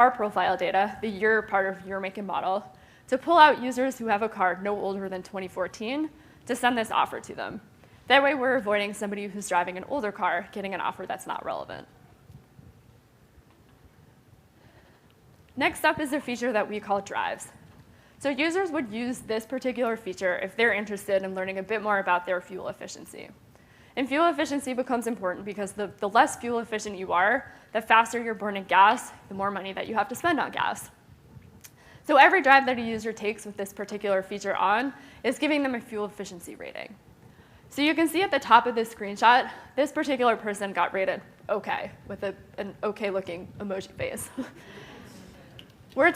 our profile data, the year part of year, make, and model, to pull out users who have a car no older than 2014 to send this offer to them. That way, we're avoiding somebody who's driving an older car getting an offer that's not relevant. Next up is a feature that we call drives. So users would use this particular feature if they're interested in learning a bit more about their fuel efficiency. And fuel efficiency becomes important because the less fuel efficient you are, the faster you're burning gas, the more money that you have to spend on gas. So every drive that a user takes with this particular feature on is giving them a fuel efficiency rating. So you can see at the top of this screenshot, this particular person got rated OK with an OK-looking emoji face. We're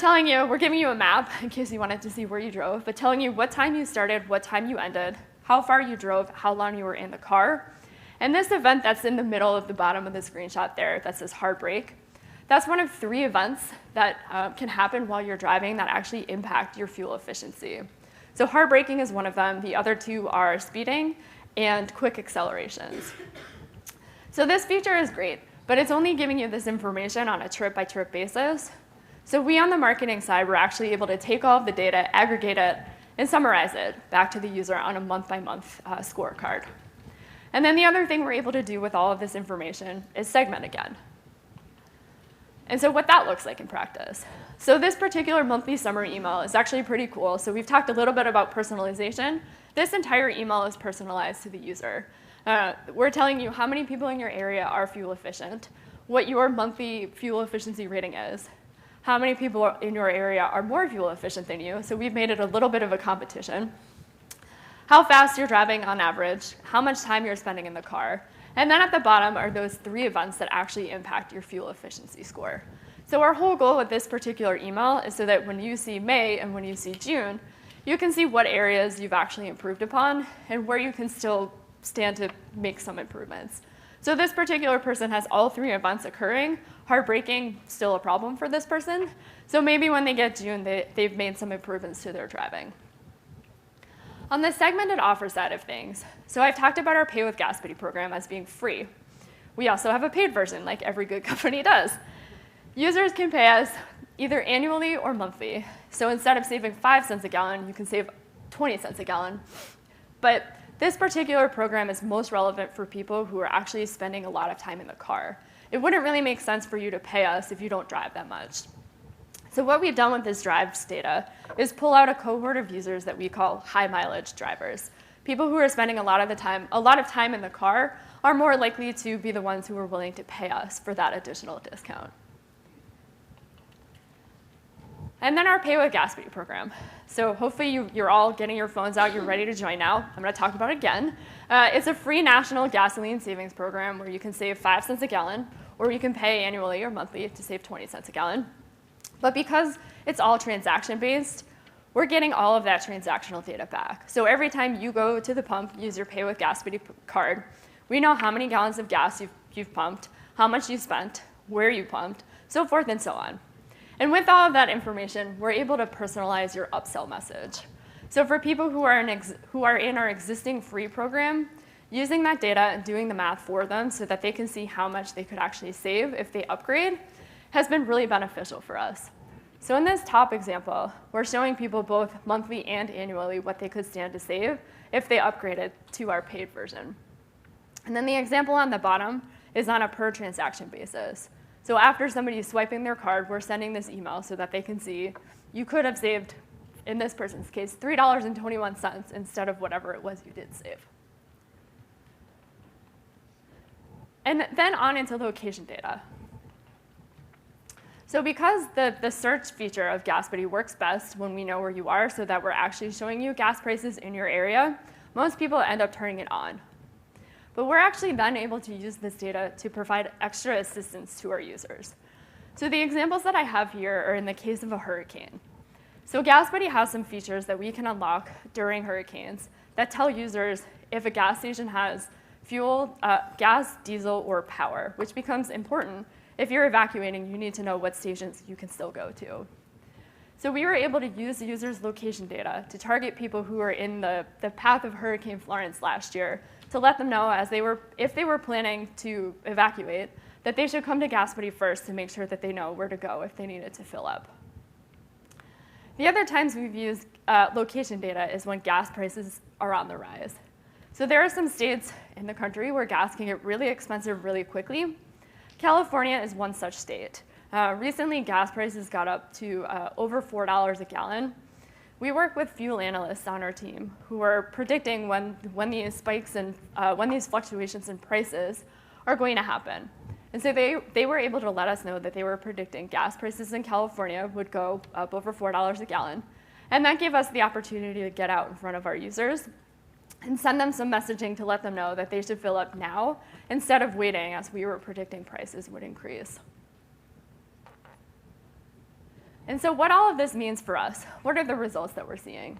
giving you a map in case you wanted to see where you drove, but telling you what time you started, what time you ended, how far you drove, how long you were in the car. And this event that's in the middle of the bottom of the screenshot there that says hard brake, that's one of 3 events that can happen while you're driving that actually impact your fuel efficiency. So hard braking is one of them. The other 2 are speeding and quick accelerations. So this feature is great, but it's only giving you this information on a trip-by-trip basis. So we on the marketing side were actually able to take all of the data, aggregate it, and summarize it back to the user on a month-by-month scorecard. And then the other thing we're able to do with all of this information is segment again. And so what that looks like in practice. So this particular monthly summary email is actually pretty cool. So we've talked a little bit about personalization. This entire email is personalized to the user. We're telling you how many people in your area are fuel efficient, what your monthly fuel efficiency rating is, how many people in your area are more fuel efficient than you. So we've made it a little bit of a competition. How fast you're driving on average, how much time you're spending in the car. And then at the bottom are those 3 events that actually impact your fuel efficiency score. So our whole goal with this particular email is so that when you see May and when you see June, you can see what areas you've actually improved upon and where you can still stand to make some improvements. So this particular person has all 3 events occurring. Hard braking, still a problem for this person. So maybe when they get June, they've made some improvements to their driving. On the segmented offer side of things, so I've talked about our Pay with Gas Buddy program as being free. We also have a paid version, like every good company does. Users can pay us either annually or monthly. So instead of saving 5 cents a gallon, you can save 20 cents a gallon. But this particular program is most relevant for people who are actually spending a lot of time in the car. It wouldn't really make sense for you to pay us if you don't drive that much. So what we've done with this drives data is pull out a cohort of users that we call high mileage drivers. People who are spending a lot of time in the car are more likely to be the ones who are willing to pay us for that additional discount. And then our Pay with Gas Buddy program. So hopefully you're all getting your phones out, you're ready to join now. I'm going to talk about it again. It's a free national gasoline savings program where you can save 5 cents a gallon, or you can pay annually or monthly to save 20 cents a gallon. But because it's all transaction-based, we're getting all of that transactional data back. So every time you go to the pump, use your Pay with Gas Buddy card, we know how many gallons of gas you've pumped, how much you spent, where you pumped, so forth and so on. And with all of that information, we're able to personalize your upsell message. So for people who are in our existing free program, using that data and doing the math for them so that they can see how much they could actually save if they upgrade has been really beneficial for us. So in this top example, we're showing people both monthly and annually what they could stand to save if they upgraded to our paid version. And then the example on the bottom is on a per transaction basis. So after somebody is swiping their card, we're sending this email so that they can see you could have saved, in this person's case, $3.21 instead of whatever it was you did save. And then on into location data. So because the search feature of Gas Buddy works best when we know where you are so that we're actually showing you gas prices in your area, most people end up turning it on. But we're actually then able to use this data to provide extra assistance to our users. So the examples that I have here are in the case of a hurricane. So Gas Buddy has some features that we can unlock during hurricanes that tell users if a gas station has fuel, gas, diesel, or power, which becomes important. If you're evacuating, you need to know what stations you can still go to. So we were able to use the users' location data to target people who were in the path of Hurricane Florence last year to let them know if they were planning to evacuate, that they should come to Gas Buddy first to make sure that they know where to go if they needed to fill up. The other times we've used location data is when gas prices are on the rise. So there are some states in the country where gas can get really expensive really quickly. California is one such state. Recently, gas prices got up to over $4 a gallon. We work with fuel analysts on our team who are predicting when these spikes and when these fluctuations in prices are going to happen. And so they were able to let us know that they were predicting gas prices in California would go up over $4 a gallon. And that gave us the opportunity to get out in front of our users and send them some messaging to let them know that they should fill up now instead of waiting as we were predicting prices would increase. And so what all of this means for us, what are the results that we're seeing?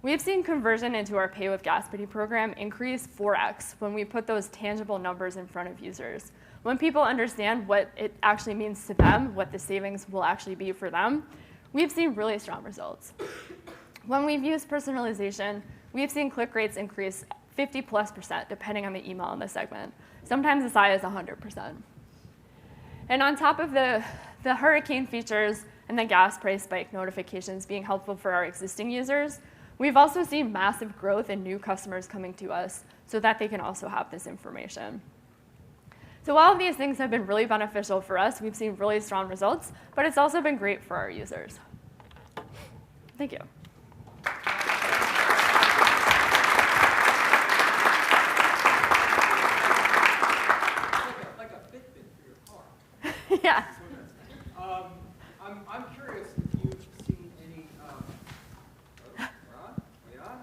We've seen conversion into our Pay with Gas Buddy program increase 4x when we put those tangible numbers in front of users. When people understand what it actually means to them, what the savings will actually be for them, we've seen really strong results. When we've used personalization, we've seen click rates increase 50+% depending on the email in the segment, sometimes as high as 100%. And on top of the hurricane features and the gas price spike notifications being helpful for our existing users, we've also seen massive growth in new customers coming to us so that they can also have this information. So all of these things have been really beneficial for us. We've seen really strong results, but it's also been great for our users. Thank you. Like a Fitbit for your car. Yeah. I'm curious if you've seen any. Are we on?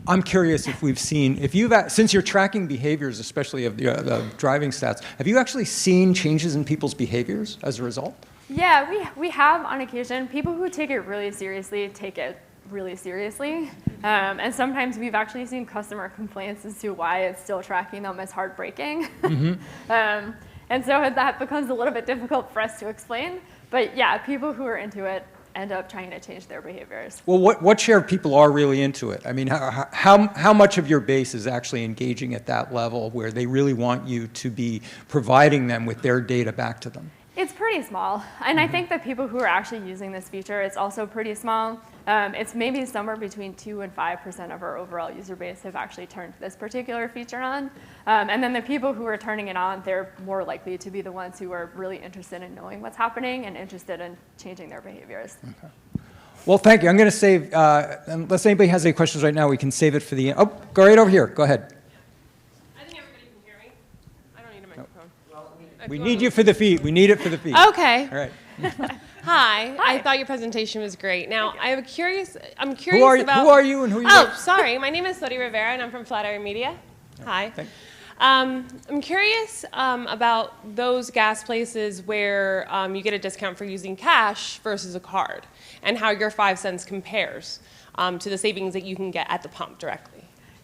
I'm curious if we've seen, since you're tracking behaviors, especially of the driving stats, have you actually seen changes in people's behaviors as a result? Yeah, we have on occasion. People who take it really seriously take it really seriously. And sometimes we've actually seen customer complaints as to why it's still tracking them as heartbreaking. Mm-hmm. And so that becomes a little bit difficult for us to explain. But yeah, people who are into it end up trying to change their behaviors. Well, what share of people are really into it? I mean, how much of your base is actually engaging at that level where they really want you to be providing them with their data back to them? It's pretty small. And I think the people who are actually using this feature, it's also pretty small. It's maybe somewhere between 2 and 5% of our overall user base have actually turned this particular feature on. And then the people who are turning it on, they're more likely to be the ones who are really interested in knowing what's happening and interested in changing their behaviors. Okay. Well, thank you. I'm going to save, unless anybody has any questions right now, we can save it for the end. Oh, go right over here. Go ahead. We need you for the feed. We need it for the feed. Okay. All right. Hi. I thought your presentation was great. Now, I'm curious about... Who are you and who are you? Oh, sorry. My name is Soti Rivera, and I'm from Flatiron Media. Hi. I'm curious about those gas places where you get a discount for using cash versus a card, and how your 5 cents compares to the savings that you can get at the pump directly.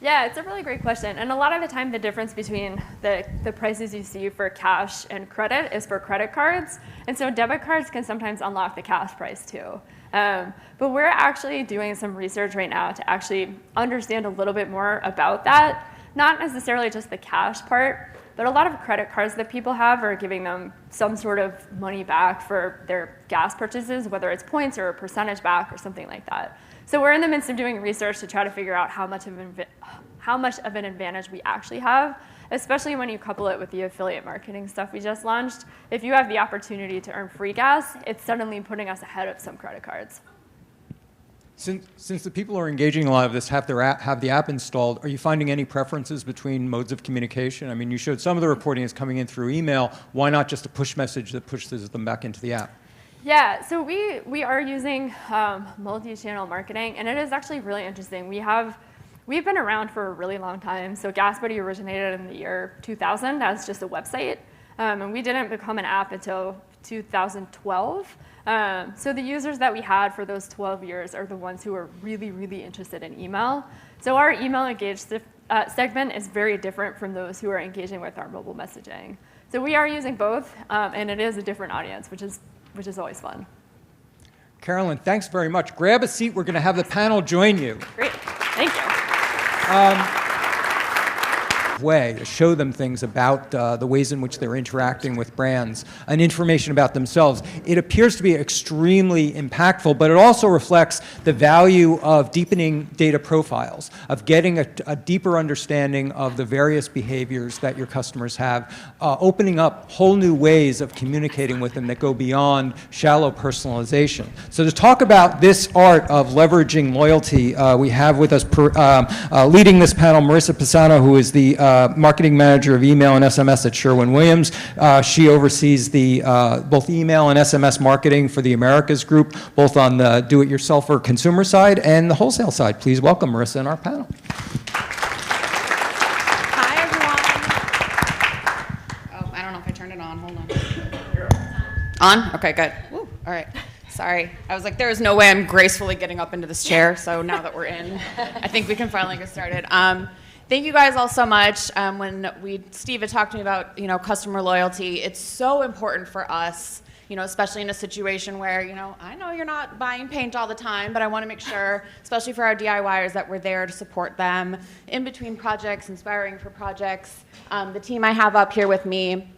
Yeah, it's a really great question. And a lot of the time, the difference between the prices you see for cash and credit is for credit cards. And so debit cards can sometimes unlock the cash price too. But we're actually doing some research right now to actually understand a little bit more about that. Not necessarily just the cash part, but a lot of credit cards that people have are giving them some sort of money back for their gas purchases, whether it's points or a percentage back or something like that. So we're in the midst of doing research to try to figure out how much of an advantage we actually have, especially when you couple it with the affiliate marketing stuff we just launched. If you have the opportunity to earn free gas, it's suddenly putting us ahead of some credit cards. Since the people who are engaging in a lot of this have the app installed, are you finding any preferences between modes of communication? I mean, you showed some of the reporting is coming in through email. Why not just a push message that pushes them back into the app? Yeah, so we are using multi-channel marketing, and it is actually really interesting. We've been around for a really long time. So Gas Buddy originated in the year 2000 as just a website, and we didn't become an app until 2012. So the users that we had for those 12 years are the ones who are really, really interested in email. So our email engaged segment is very different from those who are engaging with our mobile messaging. So we are using both, and it is a different audience, which is always fun. Carolyn, thanks very much. Grab a seat. We're going to have the panel join you. Great. Thank you. Way to show them things about the ways in which they're interacting with brands and information about themselves. It appears to be extremely impactful, but it also reflects the value of deepening data profiles, of getting a deeper understanding of the various behaviors that your customers have, opening up whole new ways of communicating with them that go beyond shallow personalization. So to talk about this art of leveraging loyalty, we have with us leading this panel Marissa Pisano, who is the marketing manager of email and SMS at Sherwin-Williams. She oversees the both email and SMS marketing for the Americas group, both on the do-it-yourself or consumer side and the wholesale side. Please welcome Marissa in our panel. Hi, everyone. Oh, I don't know if I turned it on. Hold on. On? Okay, good. Woo. All right. Sorry. I was like, there is no way I'm gracefully getting up into this chair. So now that we're in, I think we can finally get started. Thank you guys all so much. When Steve had talked to me about, customer loyalty, it's so important for us, especially in a situation where, I know you're not buying paint all the time, but I want to make sure, especially for our DIYers, that we're there to support them in between projects, inspiring for projects. The team I have up here with me,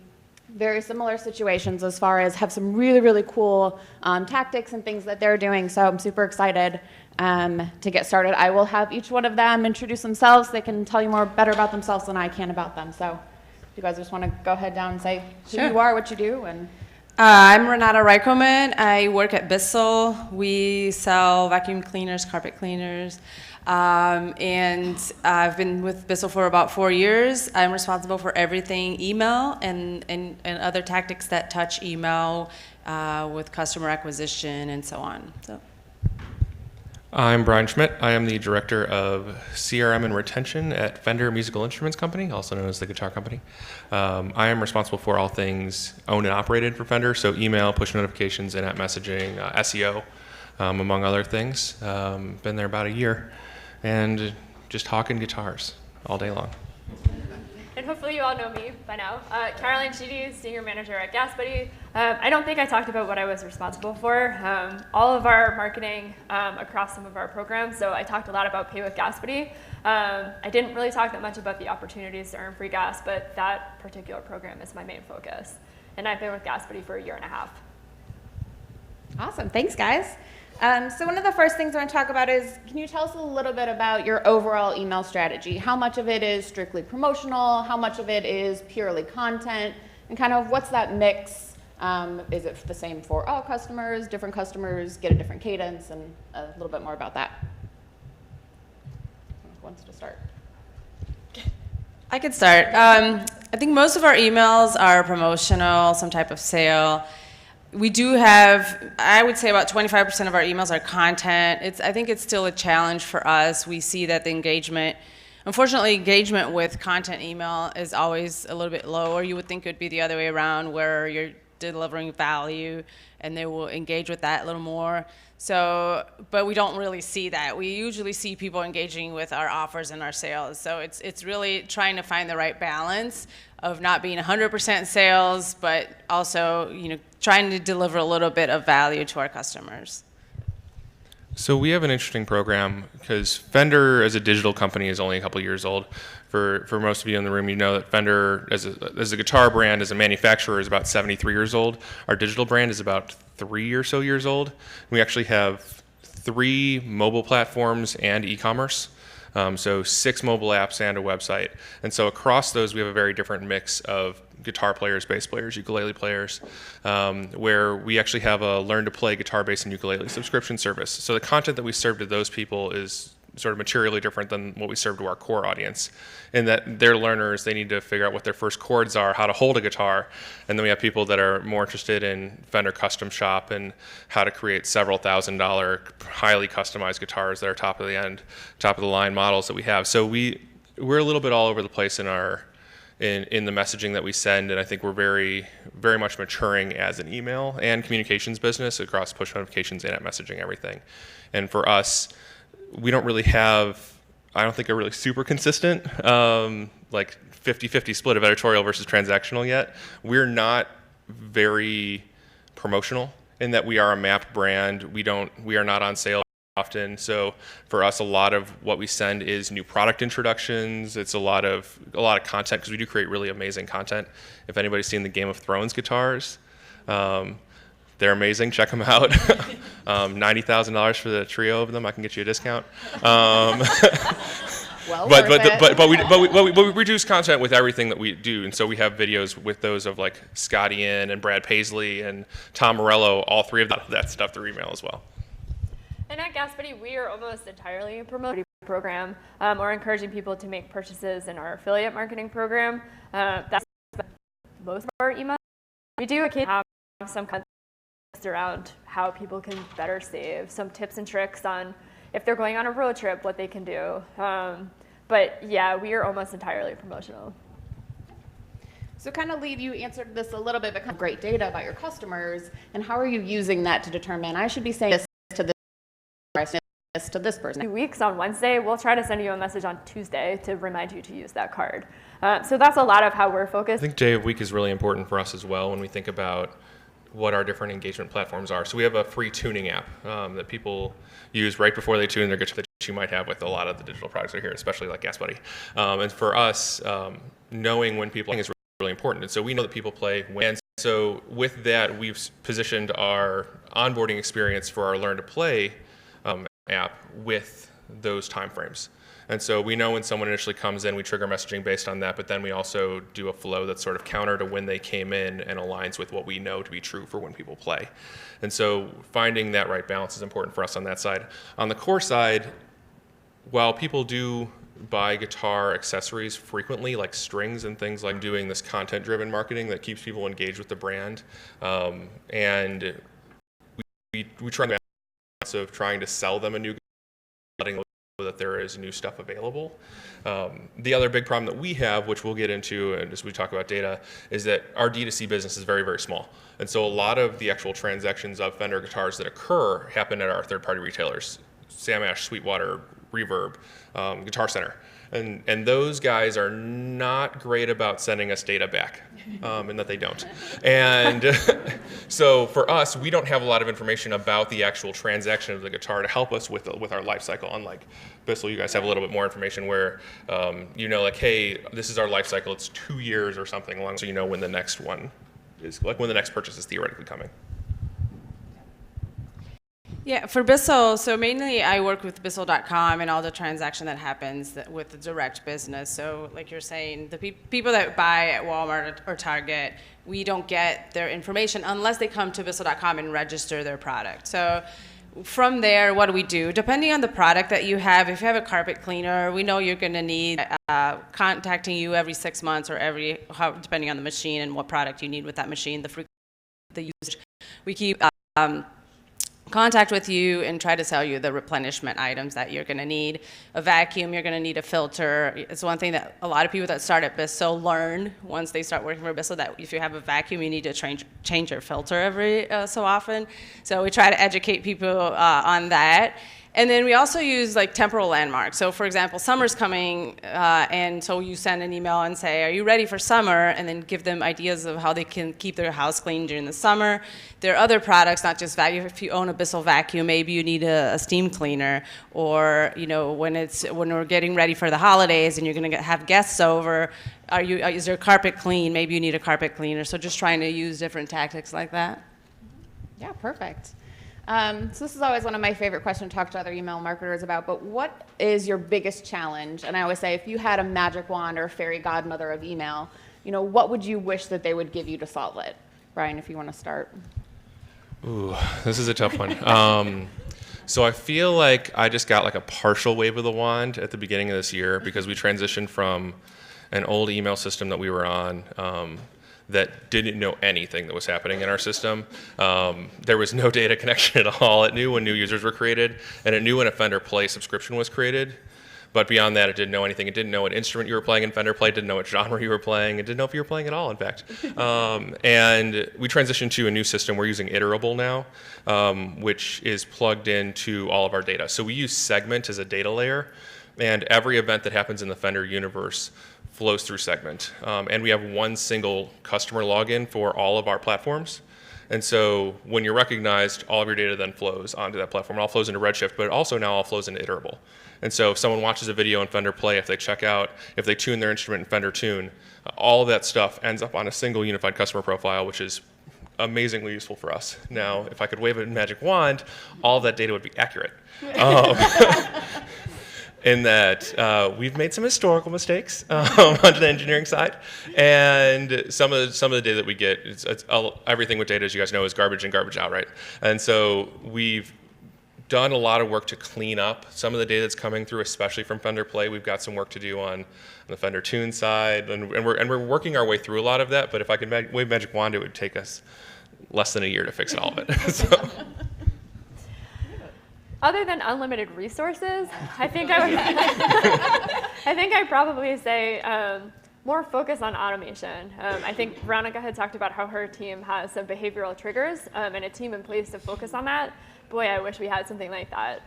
very similar situations as far as have some really, really cool tactics and things that they're doing. So I'm super excited to get started. I will have each one of them introduce themselves. They can tell you better about themselves than I can about them. So if you guys just want to go ahead down and say who you are, what you do, and I'm Renata Reichelman. I work at Bissell. We sell vacuum cleaners, carpet cleaners, and I've been with Bissell for about 4 years. I'm responsible for everything email and other tactics that touch email with customer acquisition and so on. So. I'm Brian Schmidt. I am the Director of CRM and Retention at Fender Musical Instruments Company, also known as the Guitar Company. I am responsible for all things owned and operated for Fender, so email, push notifications, in-app messaging, SEO, among other things. Been there about a year, and just hawking guitars all day long. And hopefully you all know me by now. Caroline Sheedy, Senior Manager at GasBuddy. I don't think I talked about what I was responsible for. All of our marketing across some of our programs, so I talked a lot about Pay with GasBuddy. I didn't really talk that much about the opportunities to earn free gas, but that particular program is my main focus. And I've been with GasBuddy for a year and a half. awesome. Thanks, guys. So one of the first things I want to talk about is, can you tell us a little bit about your overall email strategy? How much of it is strictly promotional? How much of it is purely content? And kind of what's that mix? Is it the same for all customers, different customers, get a different cadence, and a little bit more about that? Who wants to start? I could start. I think most of our emails are promotional, some type of sale. We do have, I would say about 25% of our emails are content. I think it's still a challenge for us. We see that the engagement, unfortunately, engagement with content email is always a little bit lower. You would think it would be the other way around, where you're delivering value and they will engage with that a little more. So, but we don't really see that. We usually see people engaging with our offers and our sales. So it's really trying to find the right balance of not being 100% sales, but also, trying to deliver a little bit of value to our customers. So we have an interesting program because Fender as a digital company is only a couple years old. For most of you in the room, you know that Fender as a guitar brand, as a manufacturer, is about 73 years old. Our digital brand is about 3 or so years old. We actually have 3 mobile platforms and e-commerce. So 6 mobile apps and a website. And so across those, we have a very different mix of guitar players, bass players, ukulele players, where we actually have a learn to play guitar, bass, and ukulele subscription service. So the content that we serve to those people is sort of materially different than what we serve to our core audience, in that they're learners, they need to figure out what their first chords are, how to hold a guitar, and then we have people that are more interested in Fender Custom Shop and how to create several $1,000 highly customized guitars that are top of the line models that we have. So we're a little bit all over the place in the messaging that we send, and I think we're very, very much maturing as an email and communications business across push notifications, in-app messaging, everything. And for us, we don't really have, I don't think, a really super consistent 50-50 split of editorial versus transactional yet. We're not very promotional in that we are a mapped brand. We are not on sale often. So for us, a lot of what we send is new product introductions. It's a lot of content because we do create really amazing content. If anybody's seen the Game of Thrones guitars, they're amazing. Check them out. $90,000 for the trio of them. I can get you a discount. Well, but we produce content with everything that we do, and so we have videos with those of like Scott Ian and Brad Paisley and Tom Morello, all three of that stuff through email as well. And at Gas Buddy, we are almost entirely a promoting program. We're encouraging people to make purchases in our affiliate marketing program. That's most of our emails. We do occasionally have some content around how people can better save, some tips and tricks on if they're going on a road trip, what they can do. But yeah, we are almost entirely promotional. So kind of you answered this a little bit, but kind of great data about your customers, and how are you using that to determine, I should be saying this to this person, this to this person? 2 weeks on Wednesday, we'll try to send you a message on Tuesday to remind you to use that card. So that's a lot of how we're focused. I think day of week is really important for us as well when we think about what our different engagement platforms are. So we have a free tuning app that people use right before they tune their guitar that you might have with a lot of the digital products that are here, especially like Gas Buddy. And for us, knowing when people is really important. And so we know that people play when. And so with that, we've positioned our onboarding experience for our Learn to Play app with those timeframes. And so we know when someone initially comes in, we trigger messaging based on that, but then we also do a flow that's sort of counter to when they came in and aligns with what we know to be true for when people play. And so finding that right balance is important for us on that side. On the core side, while people do buy guitar accessories frequently, like strings and things, like doing this content-driven marketing that keeps people engaged with the brand, and we try the balance of trying to sell them a new letting that there is new stuff available. The other big problem that we have, which we'll get into and as we talk about data, is that our D2C business is very, very small. And so a lot of the actual transactions of Fender guitars that occur happen at our third-party retailers, Sam Ash, Sweetwater, Reverb, Guitar Center. And those guys are not great about sending us data back, and that they don't. And so for us, we don't have a lot of information about the actual transaction of the guitar to help us with our life cycle. Unlike Bissell, you guys have a little bit more information where you know, like, hey, this is our life cycle. It's 2 years or something along, so you know when the next one is, like when the next purchase is theoretically coming. Yeah, for Bissell, so mainly I work with Bissell.com and all the transaction that happens with the direct business. So like you're saying, the people that buy at Walmart or Target, we don't get their information unless they come to Bissell.com and register their product. So from there, what do we do? Depending on the product that you have, if you have a carpet cleaner, we know you're going to need contacting you every 6 months or depending on the machine and what product you need with that machine, the usage. We keep contact with you and try to sell you the replenishment items that you're going to need. A vacuum, you're going to need a filter. It's one thing that a lot of people that start at Bissell learn once they start working for Bissell, that if you have a vacuum, you need to change your filter every so often. So we try to educate people on that. And then we also use like temporal landmarks. So for example, summer's coming, and so you send an email and say, are you ready for summer? And then give them ideas of how they can keep their house clean during the summer. There are other products, not just vacuum. If you own a Bissell vacuum, maybe you need a steam cleaner. Or you know, when we're getting ready for the holidays and you're going to have guests over, is your carpet clean? Maybe you need a carpet cleaner. So just trying to use different tactics like that. Yeah, perfect. So this is always one of my favorite questions to talk to other email marketers about, but what is your biggest challenge? And I always say, if you had a magic wand or a fairy godmother of email, you know, what would you wish that they would give you to solve it? Brian, if you want to start. Ooh, this is a tough one. So I feel like I just got like a partial wave of the wand at the beginning of this year because we transitioned from an old email system that we were on that didn't know anything that was happening in our system. There was no data connection at all. It knew when new users were created, and it knew when a Fender Play subscription was created. But beyond that, it didn't know anything. It didn't know what instrument you were playing in Fender Play. It didn't know what genre you were playing. It didn't know if you were playing at all, in fact. And we transitioned to a new system. We're using Iterable now, which is plugged into all of our data. So we use Segment as a data layer, and every event that happens in the Fender universe flows through Segment. And we have one single customer login for all of our platforms. And so when you're recognized, all of your data then flows onto that platform. It all flows into Redshift, but it also now all flows into Iterable. And so if someone watches a video in Fender Play, if they check out, if they tune their instrument in Fender Tune, all of that stuff ends up on a single unified customer profile, which is amazingly useful for us. Now, if I could wave a magic wand, all of that data would be accurate. In that we've made some historical mistakes on the engineering side, and some of the data that we get, everything with data, as you guys know, is garbage in, garbage out, right? And so we've done a lot of work to clean up some of the data that's coming through, especially from Fender Play. We've got some work to do on the Fender Tune side, and we're working our way through a lot of that. But if I could wave magic wand, it would take us less than a year to fix all of it. So. Other than unlimited resources, I think I'd probably say more focus on automation. I think Veronica had talked about how her team has some behavioral triggers and a team in place to focus on that. Boy, I wish we had something like that.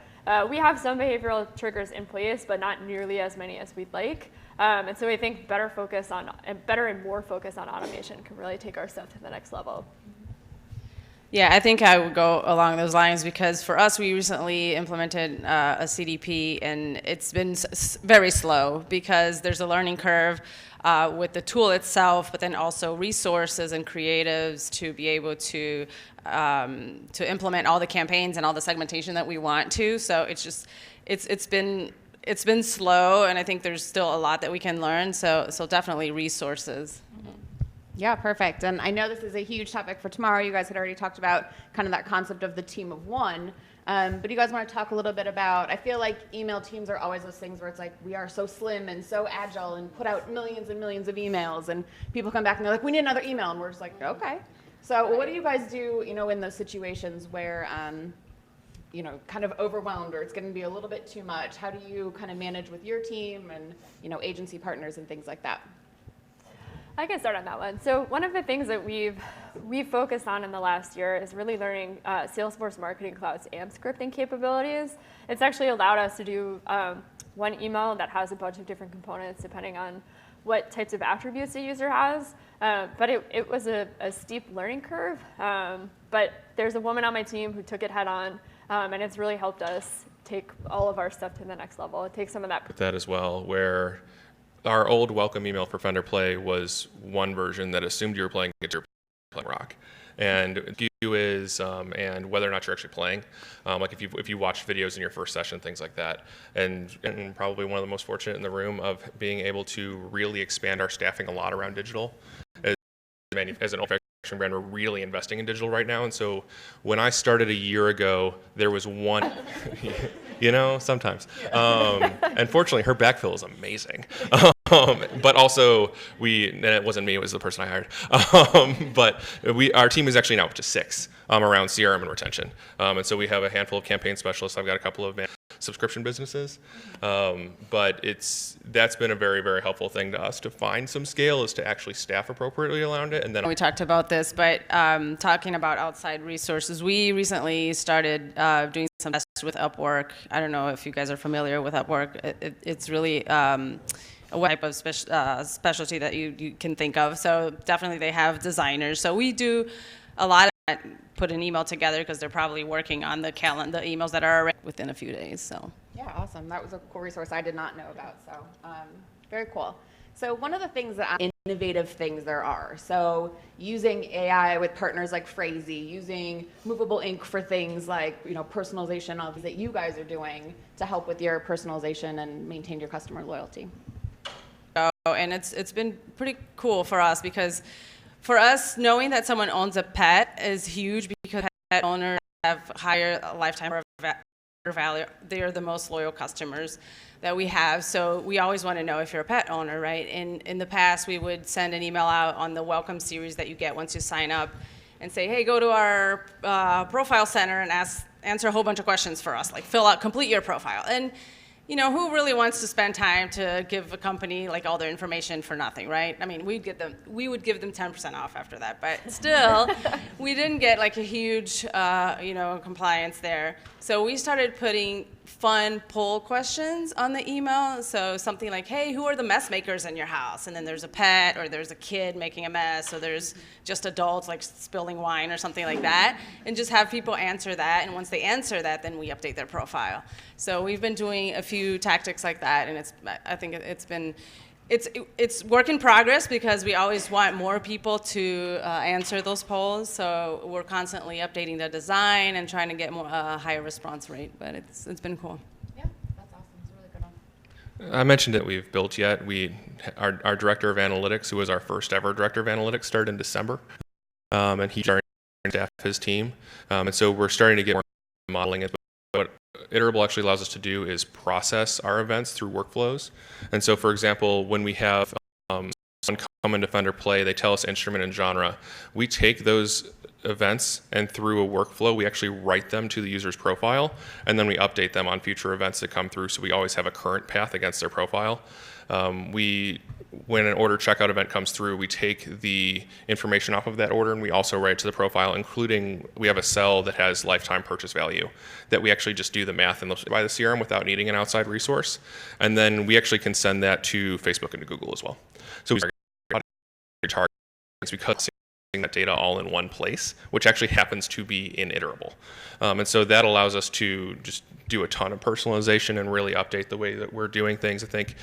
We have some behavioral triggers in place, but not nearly as many as we'd like. And so I think better and more focus on automation can really take our stuff to the next level. Yeah, I think I would go along those lines because for us, we recently implemented a CDP, and it's been very slow because there's a learning curve with the tool itself, but then also resources and creatives to be able to implement all the campaigns and all the segmentation that we want to. So it's been slow, and I think there's still a lot that we can learn. So definitely resources. Yeah, perfect. And I know this is a huge topic for tomorrow. You guys had already talked about kind of that concept of the team of one. But you guys want to talk a little bit about, I feel like email teams are always those things where it's like, we are so slim and so agile and put out millions and millions of emails. And people come back and they're like, we need another email. And we're just like, okay. So what do you guys do, in those situations where, kind of overwhelmed or it's going to be a little bit too much? How do you kind of manage with your team and, agency partners and things like that? I can start on that one. So one of the things that we've focused on in the last year is really learning Salesforce Marketing Cloud's AMP scripting capabilities. It's actually allowed us to do one email that has a bunch of different components depending on what types of attributes a user has. But it was a steep learning curve. But there's a woman on my team who took it head on, and it's really helped us take all of our stuff to the next level. It takes some of that. That as well, where our old welcome email for Fender Play was one version that assumed you were playing guitar, playing rock, and you is and whether or not you're actually playing, like if you watch videos in your first session, things like that, and probably one of the most fortunate in the room of being able to really expand our staffing a lot around digital. As an manufacturing brand, we're really investing in digital right now, and so when I started a year ago, there was one. Sometimes. Unfortunately, her backfill is amazing. But also, and it wasn't me, it was the person I hired. But our team is actually now up to 6 around CRM and retention. And so we have a handful of campaign specialists. I've got a couple of subscription businesses. But that's been a very, very helpful thing to us to find some scale is to actually staff appropriately around it. And then we talked about this, but talking about outside resources, we recently started doing some tests with Upwork. I don't know if you guys are familiar with Upwork. It's really a type of specialty that you can think of. So definitely they have designers. So we do a lot of that, put an email together because they're probably working on the emails that are already within a few days. So yeah, awesome. That was a cool resource I did not know about. So very cool. So one of the things that innovative things there are. So using AI with partners like Phrasey, using movable ink for things like personalization of that you guys are doing to help with your personalization and maintain your customer loyalty. And it's been pretty cool for us because for us, knowing that someone owns a pet is huge because pet owners have higher lifetime value. They are the most loyal customers that we have. So we always want to know if you're a pet owner, right? In the past, we would send an email out on the welcome series that you get once you sign up and say, hey, go to our profile center and answer a whole bunch of questions for us, like complete your profile. And who really wants to spend time to give a company like all their information for nothing, right? I mean, we would give them 10% off after that, but still, we didn't get like a huge, compliance there. So we started putting fun poll questions on the email. So something like, hey, who are the mess makers in your house? And then there's a pet, or there's a kid making a mess, or there's just adults like spilling wine or something like that. And just have people answer that. And once they answer that, then we update their profile. So we've been doing a few tactics like that, and I think it's work in progress because we always want more people to answer those polls. So we're constantly updating the design and trying to get more higher response rate. But it's been cool. Yeah, that's awesome. It's a really good one. I mentioned that we've built yet. Our director of analytics, who was our first ever director of analytics, started in December, and he started to staff his team. And so we're starting to get more modeling it. What Iterable actually allows us to do is process our events through workflows. And so, for example, when we have someone come into Fender Play, they tell us instrument and genre. We take those events and through a workflow, we actually write them to the user's profile, and then we update them on future events that come through, so we always have a current path against their profile. When an order checkout event comes through, we take the information off of that order and we also write it to the profile, including we have a cell that has lifetime purchase value that we actually just do the math and by the CRM without needing an outside resource. And then we actually can send that to Facebook and to Google as well. So we target because that data all in one place, which actually happens to be in Iterable. And so that allows us to just do a ton of personalization and really update the way that we're doing things. I think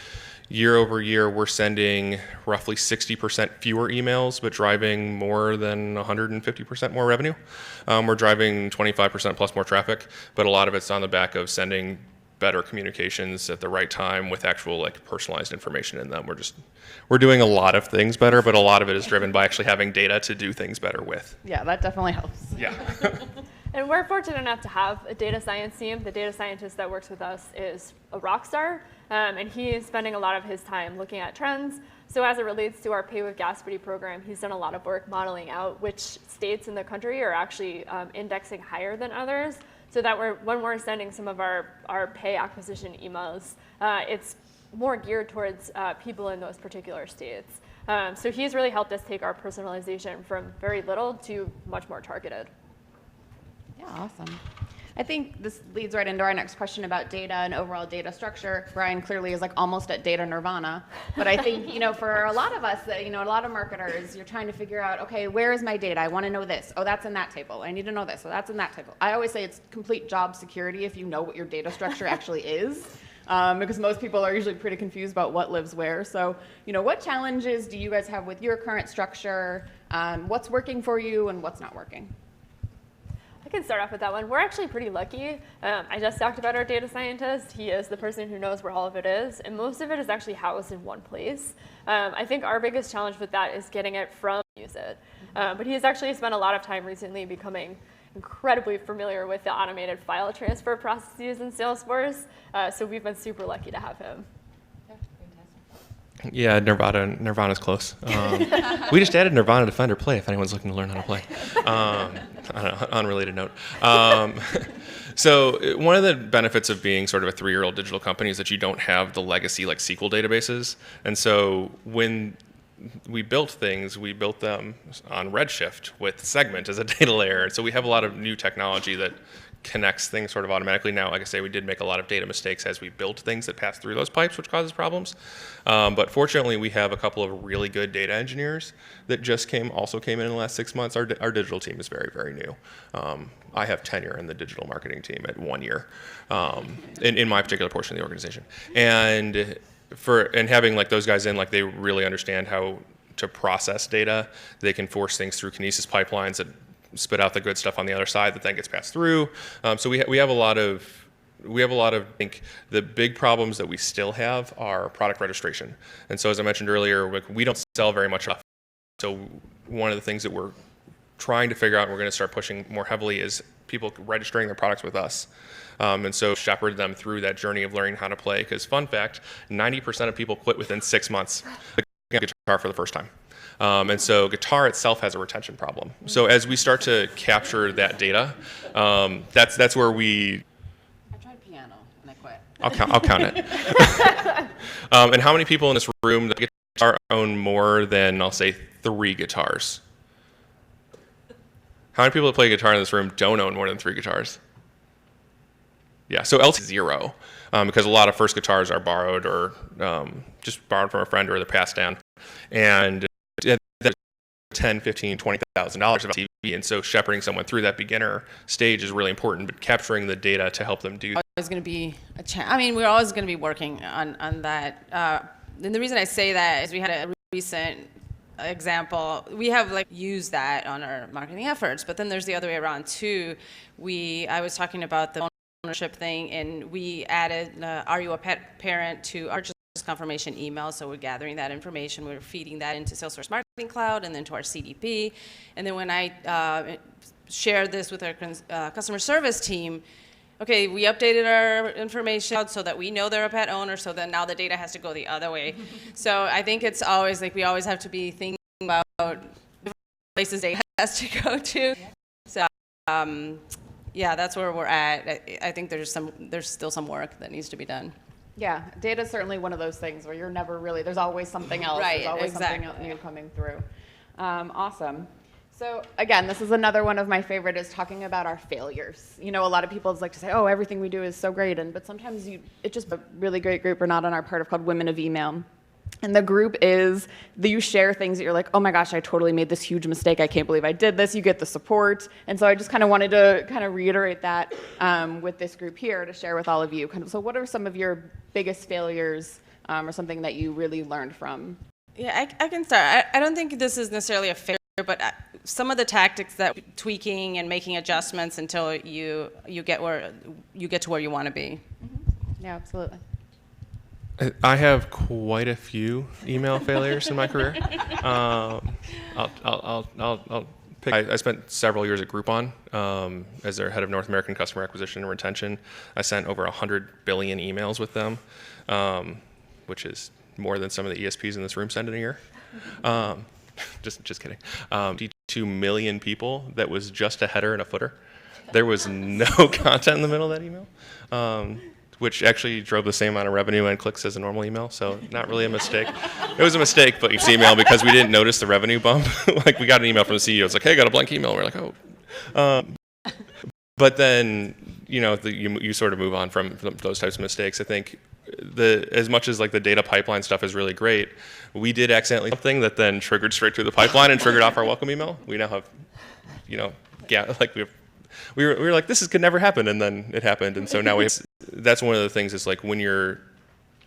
year over year, we're sending roughly 60% fewer emails, but driving more than 150% more revenue. We're driving 25% plus more traffic, but a lot of it's on the back of sending better communications at the right time with actual like personalized information in them. We're doing a lot of things better, but a lot of it is driven by actually having data to do things better with. Yeah, that definitely helps. Yeah. And we're fortunate enough to have a data science team. The data scientist that works with us is a rock star, and he is spending a lot of his time looking at trends. So as it relates to our Pay with Gaspity program, he's done a lot of work modeling out which states in the country are actually indexing higher than others, so that when we're sending some of our pay acquisition emails, it's more geared towards people in those particular states. So he's really helped us take our personalization from very little to much more targeted. Yeah, awesome. I think this leads right into our next question about data and overall data structure. Brian clearly is like almost at data nirvana, but I think, for a lot of us, a lot of marketers, you're trying to figure out, okay, where is my data? I want to know this. Oh, that's in that table. I need to know this. Oh, that's in that table. I always say it's complete job security if you know what your data structure actually is, because most people are usually pretty confused about what lives where. So, what challenges do you guys have with your current structure? What's working for you and what's not working? I can start off with that one. We're actually pretty lucky. I just talked about our data scientist. He is the person who knows where all of it is, and most of it is actually housed in one place. I think our biggest challenge with that is getting it from use it. But he's actually spent a lot of time recently becoming incredibly familiar with the automated file transfer processes in Salesforce, so we've been super lucky to have him. Yeah, Nirvana's close. We just added Nirvana to Fender Play if anyone's looking to learn how to play. On an unrelated note. So one of the benefits of being sort of a 3-year-old digital company is that you don't have the legacy like SQL databases. And so when we built things, we built them on Redshift with Segment as a data layer. So we have a lot of new technology that connects things sort of automatically. Now, like I say, we did make a lot of data mistakes as we built things that pass through those pipes, which causes problems. But fortunately, we have a couple of really good data engineers that just also came in the last 6 months. Our digital team is very, very new. I have tenure in the digital marketing team at 1 year in my particular portion of the organization. And having like those guys in, like they really understand how to process data. They can force things through Kinesis pipelines that spit out the good stuff on the other side that then gets passed through. So we have a lot of, I think the big problems that we still have are product registration. And so as I mentioned earlier, we don't sell very much stuff. So one of the things that we're trying to figure out and we're going to start pushing more heavily is people registering their products with us. And so shepherd them through that journey of learning how to play. Because fun fact, 90% of people quit within 6 months to get guitar for the first time. And so guitar itself has a retention problem. So as we start to capture that data, that's where we... I tried piano and I quit. I'll count it. And how many people in this room that guitar own more than, I'll say, 3 guitars? How many people that play guitar in this room don't own more than 3 guitars? Yeah, so LT 0, because a lot of first guitars are borrowed or just borrowed from a friend or they're passed down. And that's $10, $15, $20,000 of TV. And so shepherding someone through that beginner stage is really important, but capturing the data to help them do that. Always going to be I mean, we're always going to be working on that. And the reason I say that is we had a recent example. We have used that on our marketing efforts, but then there's the other way around too. I was talking about the ownership thing, and we added are you a pet parent to our confirmation email. So we're gathering that information, we're feeding that into Salesforce Marketing Cloud and then to our CDP. And then when I shared this with our customer service team, okay, we updated our information so that we know they're a pet owner, so then now the data has to go the other way. So I think it's always we always have to be thinking about places data has to go to. So yeah, that's where we're at. I think there's still some work that needs to be done. Yeah, data is certainly one of those things where you're never really, there's always something else. Right, there's always exactly. something new coming through. Awesome. So again, this is another one of my favorite is talking about our failures. A lot of people like to say, oh, everything we do is so great, but sometimes it's just a really great group we're not on our part of called Women of Email. And the group is that you share things that you're like, oh my gosh, I totally made this huge mistake. I can't believe I did this. You get the support. And so I just kind of wanted to kind of reiterate that with this group here to share with all of you. So what are some of your biggest failures or something that you really learned from? Yeah, I can start. I don't think this is necessarily a failure, but some of the tactics that tweaking and making adjustments until you get to where you want to be. Mm-hmm. Yeah, absolutely. I have quite a few email failures in my career. I'll pick. I spent several years at Groupon as their head of North American customer acquisition and retention. I sent over 100 billion emails with them, which is more than some of the ESPs in this room send in a year. Just kidding. 2 million people. That was just a header and a footer. There was no content in the middle of that email. Which actually drove the same amount of revenue and clicks as a normal email, so not really a mistake. It was a mistake, but it's email because we didn't notice the revenue bump. We got an email from the CEO. It's like, hey, got a blank email. We're like, oh. But then, you sort of move on from those types of mistakes. I think as much as the data pipeline stuff is really great, we did accidentally something that then triggered straight through the pipeline and triggered off our welcome email. We now have, we were like, this could never happen, and then it happened, and so now that's one of the things is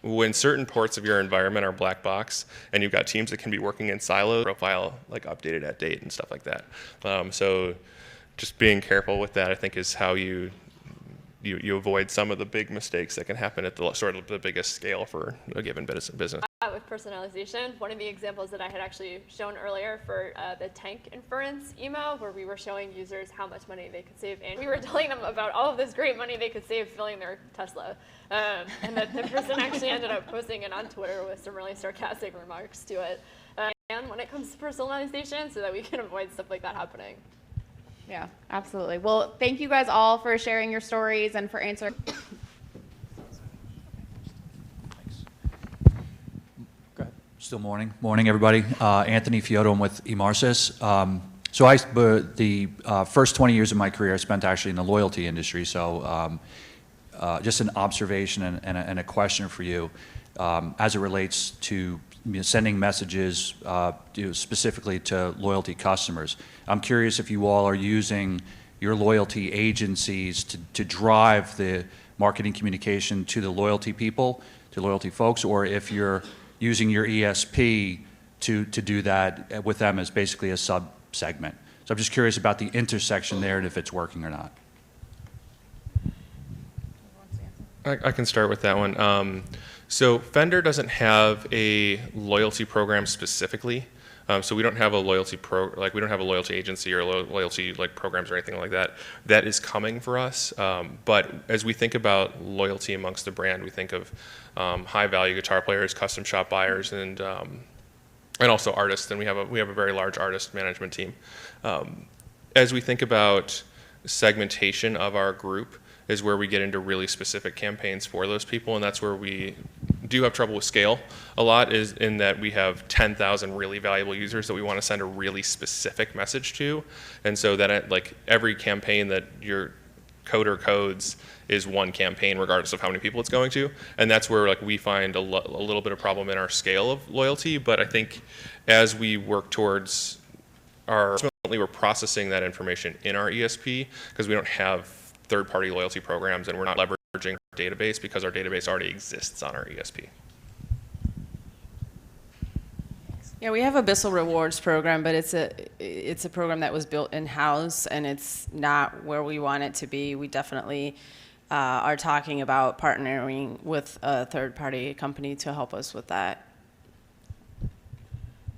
when certain parts of your environment are black box, and you've got teams that can be working in silos, profile updated at date and stuff like that. So just being careful with that, I think, is how you avoid some of the big mistakes that can happen at the biggest scale for a given business. With personalization, one of the examples that I had actually shown earlier for the tank inference email, where we were showing users how much money they could save, and we were telling them about all of this great money they could save filling their Tesla. And the person actually ended up posting it on Twitter with some really sarcastic remarks to it. And when it comes to personalization, so that we can avoid stuff like that happening. Yeah, absolutely. Well, thank you guys all for sharing your stories and for answering. Still morning, everybody. Anthony Fiodo, I'm with eMarcis. The first 20 years of my career I spent actually in the loyalty industry. So just an observation and a question for you as it relates to sending messages specifically to loyalty customers. I'm curious if you all are using your loyalty agencies to drive the marketing communication to the loyalty people, to loyalty folks, or if you're using your ESP to do that with them as basically a sub-segment. So I'm just curious about the intersection there and if it's working or not. I can start with that one. So Fender doesn't have a loyalty program specifically. So we don't have a loyalty we don't have a loyalty agency or loyalty programs or anything like that. That is coming for us. But as we think about loyalty amongst the brand, we think of high value guitar players, custom shop buyers, and also artists. And we have a very large artist management team. As we think about segmentation of our group, is where we get into really specific campaigns for those people, and that's where we do have trouble with scale a lot, is in that we have 10,000 really valuable users that we want to send a really specific message to, and so that every campaign that you're coder codes is one campaign regardless of how many people it's going to, and that's where like we find a little bit of problem in our scale of loyalty. But I think as we work towards ultimately we're processing that information in our ESP because we don't have third-party loyalty programs, and we're not leveraging our database because our database already exists on our ESP. Yeah, we have a Bissell Rewards program, but it's a program that was built in-house, and it's not where we want it to be. We definitely are talking about partnering with a third-party company to help us with that.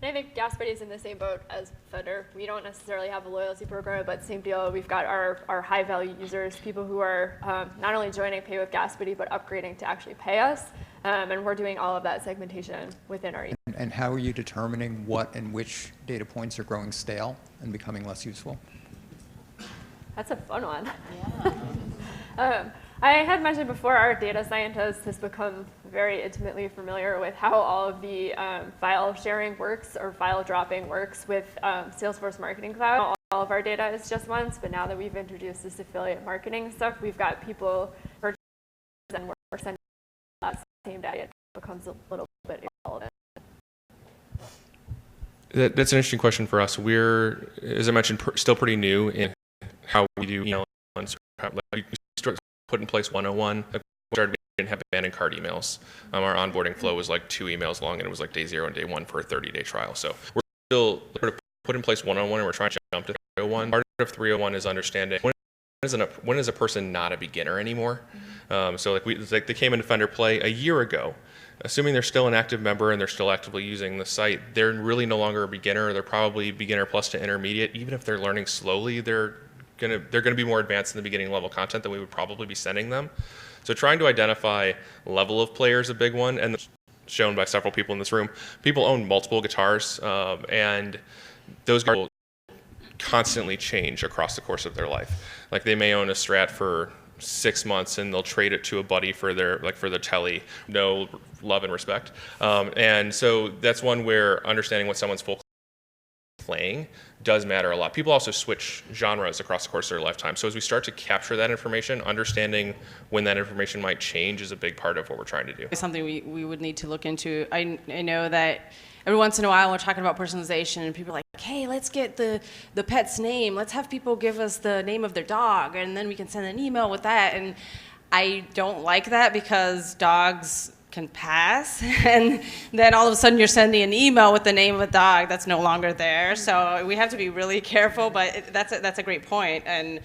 And I think Gas Buddy's in the same boat as Fender. We don't necessarily have a loyalty program, but same deal. We've got our high-value users, people who are not only joining Pay with Gas Buddy, but upgrading to actually pay us. And we're doing all of that segmentation within our. And how are you determining what and which data points are growing stale and becoming less useful? That's a fun one. Yeah. I had mentioned before, our data scientist has become very intimately familiar with how all of the file sharing works or file dropping works with Salesforce Marketing Cloud. All of our data is just once, but now that we've introduced this affiliate marketing stuff, we've got people and we're sending that same data. It becomes a little bit irrelevant. That's an interesting question for us. We're, as I mentioned, still pretty new in how we do email and we put in place 101. We didn't have abandoned cart emails. Our onboarding flow was like 2 emails long, and it was like day 0 and day 1 for a 30-day trial. So we're still put in place 101, and we're trying to jump to 301. Part of 301 is understanding when is a person not a beginner anymore. So like they came into Fender Play a year ago. Assuming they're still an active member and they're still actively using the site, they're really no longer a beginner. They're probably beginner plus to intermediate. Even if they're learning slowly, they're gonna be more advanced in the beginning level content than we would probably be sending them. So trying to identify level of player is a big one, and shown by several people in this room. People own multiple guitars, and those guitars will constantly change across the course of their life. Like they may own a Strat for 6 months and they'll trade it to a buddy for their telly, no love and respect. And so that's one where understanding what someone's full playing does matter a lot. People also switch genres across the course of their lifetime. So as we start to capture that information, understanding when that information might change is a big part of what we're trying to do. It's something we would need to look into. I know that every once in a while we're talking about personalization and people are like, hey, let's get the pet's name. Let's have people give us the name of their dog and then we can send an email with that. And I don't like that because dogs can pass, and then all of a sudden you're sending an email with the name of a dog that's no longer there. So we have to be really careful, but that's a great point. And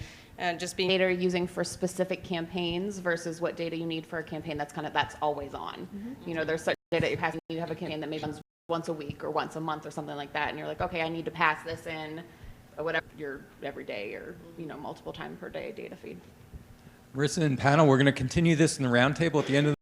just being data you're using for specific campaigns versus what data you need for a campaign that's always on. Mm-hmm. You know, there's such data you have a campaign that maybe runs once a week or once a month or something like that, and you're like, okay, I need to pass this in whatever your every day or multiple times per day data feed. Marissa and panel, we're going to continue this in the roundtable at the end of